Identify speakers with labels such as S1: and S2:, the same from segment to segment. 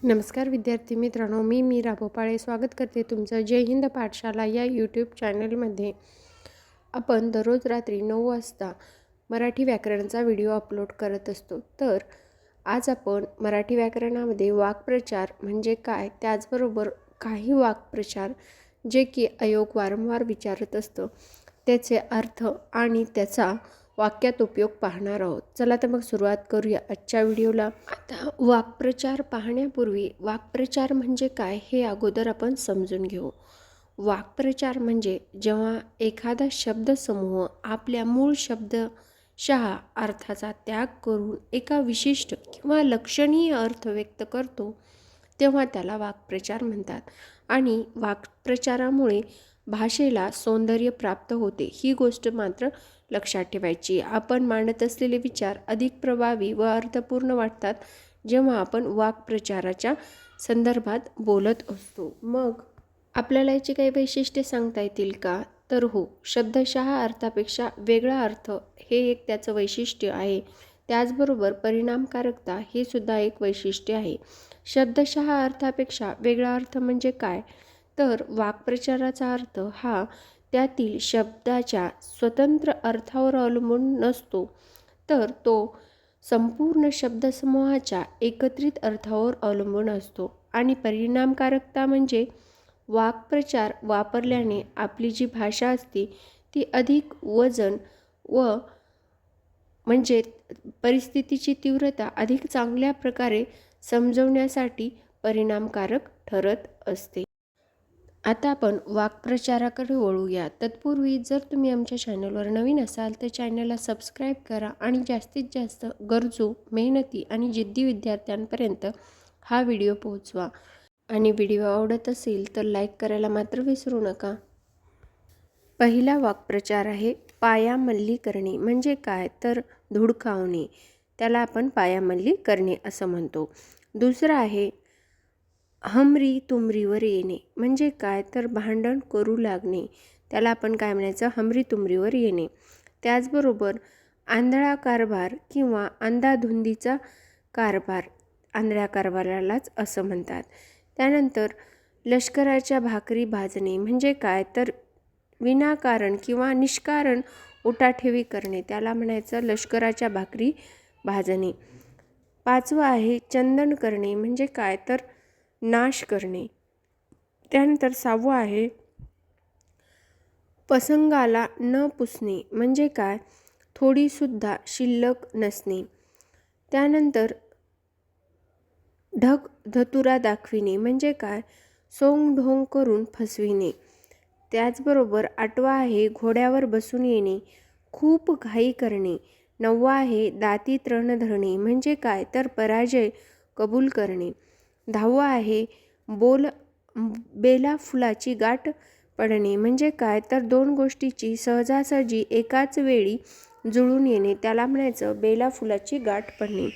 S1: नमस्कार विद्यार्थी मित्रांनो, मी मीरा भोपाळे स्वागत करते तुमचं जय हिंद पाठशाला या यूट्यूब चॅनलमध्ये. आपण दररोज रात्री 9 वाजता मराठी व्याकरणाचा व्हिडिओ अपलोड करत असतो. तर आज आपण मराठी व्याकरणामध्ये वाक्प्रचार म्हणजे काय, त्याचबरोबर काही वाक्प्रचार जे की अयोग वारंवार विचारत असतं त्याचे अर्थ आणि त्याचा वाक्यात उपयोग पाहणार आहोत. चला तर मग सुरुवात करूया आजच्या व्हिडिओला. आता वाक्प्रचार पाहण्यापूर्वी वाक्प्रचार म्हणजे काय हे अगोदर आपण समजून घेऊ. वाक्प्रचार म्हणजे जेव्हा एखादा शब्दसमूह आपल्या मूळ शब्दशः अर्थाचा त्याग करून एका विशिष्ट किंवा लक्षणीय अर्थ व्यक्त करतो तेव्हा त्याला वाक्प्रचार म्हणतात. आणि वाक्प्रचारामुळे भाषेला सौंदर्य प्राप्त होते, ही गोष्ट मात्र लक्षात ठेवायची. आपण मांडत असलेले विचार अधिक प्रभावी व अर्थपूर्ण वाटतात जेव्हा आपण वाक्प्रचाराच्या संदर्भात बोलत असतो. मग आपल्याला याची काही वैशिष्ट्ये सांगता येतील का? तर हो, शब्दशः अर्थापेक्षा वेगळा अर्थ हे एक त्याचं वैशिष्ट्य आहे. त्याचबरोबर परिणामकारकता हे सुद्धा एक वैशिष्ट्य आहे. शब्दशः अर्थापेक्षा वेगळा अर्थ म्हणजे काय? तर वाक्प्रचाराचा अर्थ हा त्यातील शब्दाच्या स्वतंत्र अर्थावर अवलंबून नसतो, तर तो संपूर्ण शब्दसमूहाच्या एकत्रित अर्थावर अवलंबून असतो. आणि परिणामकारकता म्हणजे वाक्प्रचार वापरल्याने आपली जी भाषा असते ती अधिक वजन व म्हणजे परिस्थितीची तीव्रता अधिक चांगल्या प्रकारे समजवण्यासाठी परिणामकारक ठरत असते. आता आपण वाक्प्रचाराकडे वळूया. तत्पूर्वी जर तुम्ही आमच्या चॅनलवर नवीन असाल तर चॅनलला सबस्क्राईब करा आणि जास्तीत जास्त गरजू, मेहनती आणि जिद्दी विद्यार्थ्यांपर्यंत हा व्हिडिओ पोहोचवा. आणि व्हिडिओ आवडत असेल तर लाईक करायला मात्र विसरू नका. पहिला वाक्प्रचार आहे पायामल्ली करणे. म्हणजे काय? तर धुडकावणे, त्याला आपण पायामल्ली करणे असं म्हणतो. दुसरं आहे हमरी तुमरीवर येणे. म्हणजे काय? तर भांडण करू लागणे, त्याला आपण काय म्हणायचं? हमरी तुमरीवर येणे. त्याचबरोबर आंधळा कारभार किंवा अंधाधुंदीचा कारभार, आंधळ्या कारभारालाच असं म्हणतात. त्यानंतर लष्कराच्या भाकरी भाजणे. म्हणजे काय? तर विनाकारण किंवा निष्कारण उठाठेवी करणे, त्याला म्हणायचं लष्कराच्या भाकरी भाजणे. पाचवं आहे चंदन करणे. म्हणजे काय? तर नाश करणे. त्यानंतर सहावं आहे पसंगाला न पुसणे. म्हणजे काय? थोडीसुद्धा शिल्लक नसणे. त्यानंतर ढग धतुरा दाखविणे. म्हणजे काय? सोंगढोंग करून फसविणे. त्याचबरोबर आठवा आहे घोड्यावर बसून येणे, खूप घाई करणे. नववा आहे दाती तृण धरणे. म्हणजे काय? तर पराजय कबूल करणे. दहावा आहे बेला फुलाची गाठ पडणे. म्हणजे काय? तर दोन गोष्टीची सहजासहजी एकाच वेळी जुळून येणे, त्याला म्हणायचं बेला फुलाची गाठ पडणे.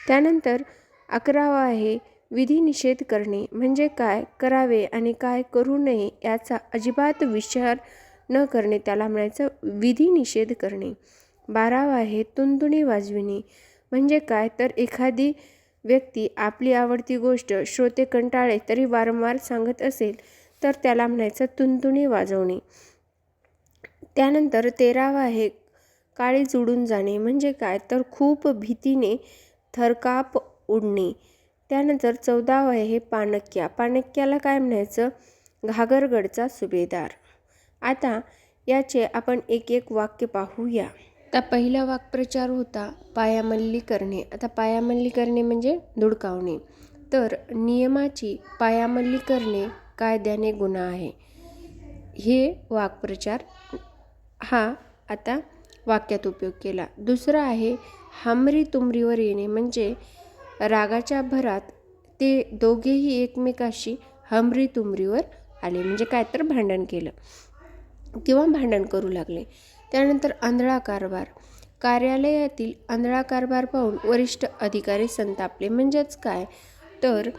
S1: त्यानंतर 11वा आहे विधिनिषेध करणे. म्हणजे काय? करावे आणि काय करू नये याचा अजिबात विचार न करणे, त्याला म्हणायचं विधिनिषेध करणे. 12वा आहे तुणतुणे वाजविणे. म्हणजे काय? तर एखादी व्यक्ती आपली आवडती गोष्ट श्रोते कंटाळले तरी वारंवार सांगत असेल तर त्याला म्हणायचं तुणतुणे वाजवणे. त्यानंतर 13वा आहे काळीज उडून जाणे. म्हणजे काय? तर खूप भीतीने थरकाप उडणे. त्यानंतर 14वा आहे पाणक्या. पाणक्याला काय म्हणायचं? घागरगडचा सुभेदार. आता याचे आपण एक एक वाक्य पाहूया. आता पहिला वाक्प्रचार होता पायामल्ली करणे. आता पायामल्ली करणे म्हणजे धुडकावणे. तर नियमाची पायामल्ली करणे कायद्याने गुन्हा आहे, हे वाक्प्रचार हा आता वाक्यात उपयोग केला. दुसरा आहे हमरी तुमरीवर येणे. म्हणजे रागाच्या भरात ते दोघेही एकमेकाशी हमरी तुमरीवर आले. म्हणजे काय? तर भांडण केलं किंवा भांडण करू लागले. त्यानंतर आंधळा कारभार. कार्यालयातील आंधळा कारभार पाहून वरिष्ठ अधिकारी संतापले. म्हणजेच काय? तर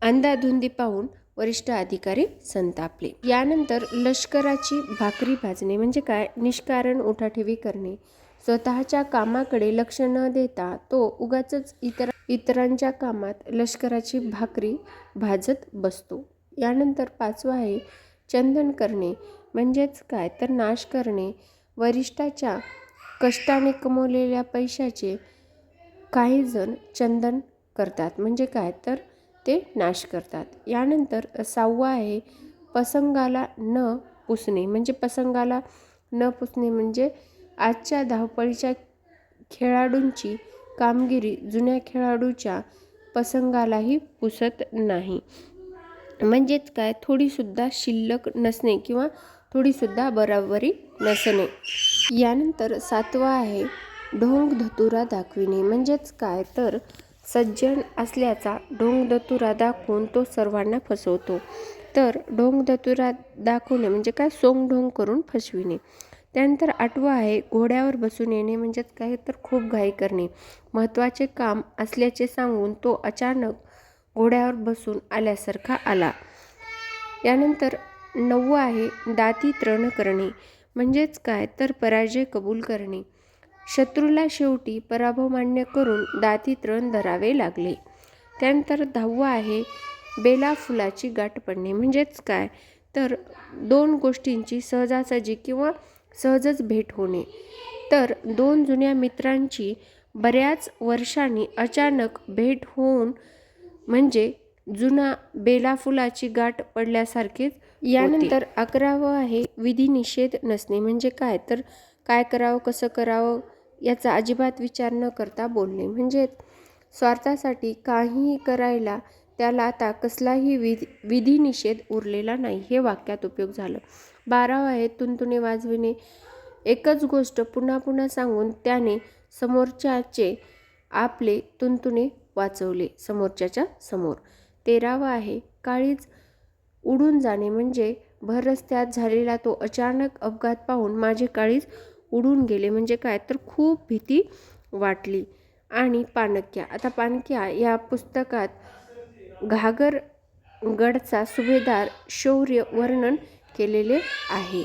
S1: अंधाधुंदी पाहून वरिष्ठ अधिकारी संतापले. यानंतर लष्कराची भाकरी भाजणे. म्हणजे काय? निष्कारण उठाठेवी करणे. स्वतःच्या कामाकडे लक्ष न देता तो उगाचच इतर इतरांच्या कामात लष्कराची भाकरी भाजत बसतो. यानंतर 5वं आहे चंदन करणे. म्हणजेच काय तर नाश करणे. वरिष्ठाच्या कष्टाने कमवलेल्या पैशाचे काही जण चंदन करतात, म्हणजे काय तर ते नाश करतात. यानंतर 6वं आहे पसंगाला न पुसणे. म्हणजे पसंगाला न पुसणे म्हणजे आजच्या धावपळीच्या खेळाडूंची कामगिरी जुन्या खेळाडूच्या पसंगालाही पुसत नाही. म्हणजेच काय थोडीसुद्धा शिल्लक नसणे किंवा थोडीसुद्धा बराबरी नसणे. यानंतर 7वं आहे ढोंग धतुरा दाखविणे. म्हणजेच काय तर सज्जन असल्याचा ढोंग धतुरा दाखवून तो सर्वांना फसवतो. तर ढोंग धतुरा दाखवणे म्हणजे काय सोंगढोंग करून फसविणे. त्यानंतर 8वं आहे घोड्यावर बसून येणे. म्हणजेच काय तर खूप घाई करणे. महत्त्वाचे काम असल्याचे सांगून तो अचानक घोड्यावर बसून आल्यासारखा आला. यानंतर 9वं आहे दाती तृण करणे. म्हणजेच काय तर पराजय कबूल करणे. शत्रूला शेवटी पराभव मान्य करून दाती तृण धरावे लागले. त्यानंतर 10वं आहे बेला फुलाची गाठ पडणे. म्हणजेच काय तर 2 गोष्टींची सहजासहजी किंवा सहजच भेट होणे. तर 2 जुन्या मित्रांची बऱ्याच वर्षांनी अचानक भेट होऊन म्हणजे जुना बेला फुलाची गाठ पडल्यासारखेच. यानंतर 11वं आहे विधिनिषेध नसणे. म्हणजे काय तर काय करावं कसं करावं याचा अजिबात विचार न करता बोलणे. म्हणजे स्वार्थासाठी काहीही करायला त्याला आता कसलाही विधिनिषेध उरलेला नाही. हे वाक्यात उपयोग झालं. 12वं आहे तुणतुणे वाजविणे. एकच गोष्ट पुन्हा पुन्हा सांगून त्याने समोरच्याचे आपले तुणतुणे वाचवले समोरच्याच्या समोर. 13वं आहे काळीज उडून जाणे. म्हणजे भर रस्त्यात झालेला तो अचानक अपघात पाहून माझे काळीज उडून गेले. म्हणजे काय तर खूप भीती वाटली. आणि पाणक्या. आता पाणक्या या पुस्तकात घागरगडचा सुभेदार शौर्य वर्णन केलेले आहे.